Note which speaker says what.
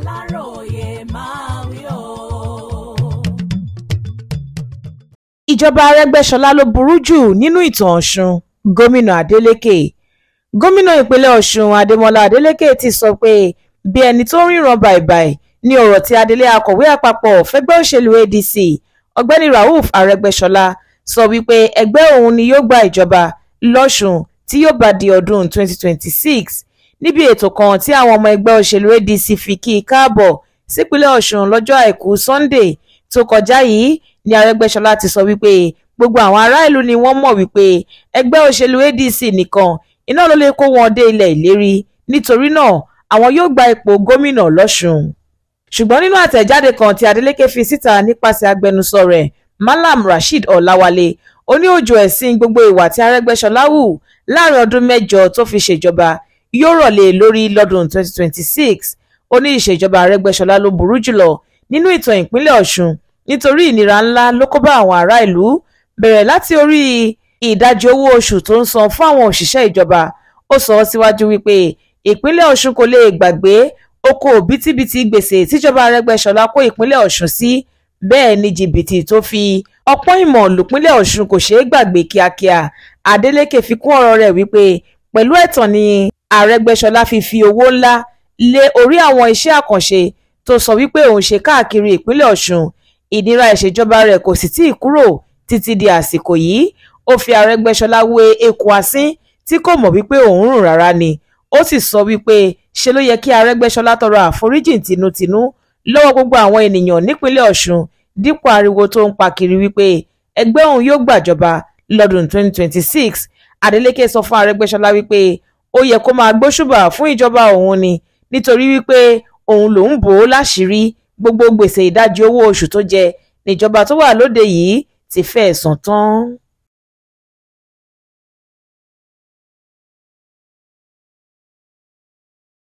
Speaker 1: Aláròyé máa wí o.
Speaker 2: Ìjọba Arẹ́gbẹ́ṣọlá ló burú jù nínú ìtàn Ọ̀ṣun. Gómìnà Adeleke. Gómìnà ìpínlẹ̀ Ọ̀ṣun Adémọ́lá Adeleke ti sọ pé bí ẹni tó ń ríran bàìbàì ní ọ̀rọ̀ tí adelé akọ̀wé àpapọ̀ fẹ́gbẹ́ òṣèlú ADC ọ̀gbẹ́ni Rauf Arẹ́gbẹ́ṣọlá sọ wípé ẹgbẹ́ òun ni yóò gba ìjọba lọ́ṣùn tí yóò bá di ọdún 2026 níbi ètò kan tí àwọn ọmọ ẹgbẹ́ òṣèlú ADC fi kí i káàbọ̀ sípínlẹ̀ Ọ̀ṣun lọ́jọ́ àìkú Sunday tó kọjá yìí ni Arẹ́gbẹ́ṣọlá ti sọ wípé gbogbo àwọn ará ìlú ni wọ́n mọ̀ wípé ẹgbẹ́ òṣèlú ADC nìkan iná ló lè kó wọn dé ilẹ̀ ìlérí nítorí náà àwọn yóò gba ipò gómìnà lọ́ṣùn. Ṣùgbọ́n nínú àtẹ̀jáde kan tí Adeleke fi síta nípasẹ̀ agbẹnusọ rẹ̀ Malam Rasheed Ọláwálé ó ní òjò ẹ̀sìn gbogbo ìwà tí Arẹ́gbẹ́ṣọlá hù láàrin ọdún mẹ́jọ tó fi ṣèjọba yóò rọ̀lẹ́ lórí lọ́dún 2026. Ó ní ìṣèjọba Arẹ́gbẹ́ṣọlá ló burú jùlọ nínú ìtàn ìpínlẹ̀ Ọ̀ṣun nítorí ìnira ńlá ló kó bá àwọn ará ìlú bẹ̀rẹ̀ láti orí ìdajì owó oṣù tó ń san fún àwọn òṣìṣẹ́ ìjọba. Ó sọ síwájú wípé ìpínlẹ̀ Ọ̀ṣun kò lè gbàgbé oko òbítíbitì gbèsè tíjọba Arẹ́gbẹ́ṣọlá kó ìpínlẹ̀ Ọ̀ṣun sí, bẹ́ẹ̀ ni jìbìtì tó fi ọpọ́n ìmọ̀ lùpínlẹ̀ Ọ̀ṣun kò ṣeé gbàgbé kíákíá. Adeleke fi kún ọ̀rọ̀ rẹ̀ wípé pẹ̀lú ẹ̀tàn ni Arẹ́gbẹ́ṣọlá fi owó ńlá lé orí àwọn iṣẹ́ àkànṣe tó sọ wípé òun ṣe káàkiri ìpínlẹ̀ Ọ̀ṣun. Ìnira ìṣèjọba rẹ̀ kò sì tíì kúrò títí di àsìkò yìí. Ó fi Arẹ́gbẹ́ṣọlá wé eku asín tí kò mọ̀ wípé òun rùn rárá ni. Ó sì sọ wípé ṣe ló yẹ kí Arẹ́gbẹ́ṣọlá tọrọ àforíjìn tinútinú lọ́wọ́ gbogbo àwọn ènìyàn nípínlẹ̀ Ọ̀ṣun dípò ariwo tó ń pa kiri wípé ẹgbẹ́ òun yóò gbàjọba lọ́dún 2026. Adeleke sọ fún Arẹ́gbẹ́ṣọlá wípé ó yẹ kó máa gbóṣùbà fún ìjọba òun ni nítorí wípé òun lòún bò ó láṣìírí gbogbo gbèsè ìdajì owó oṣù tó jẹ níjọba tó wà lóde yìí ti fẹ́ẹ̀ san tán.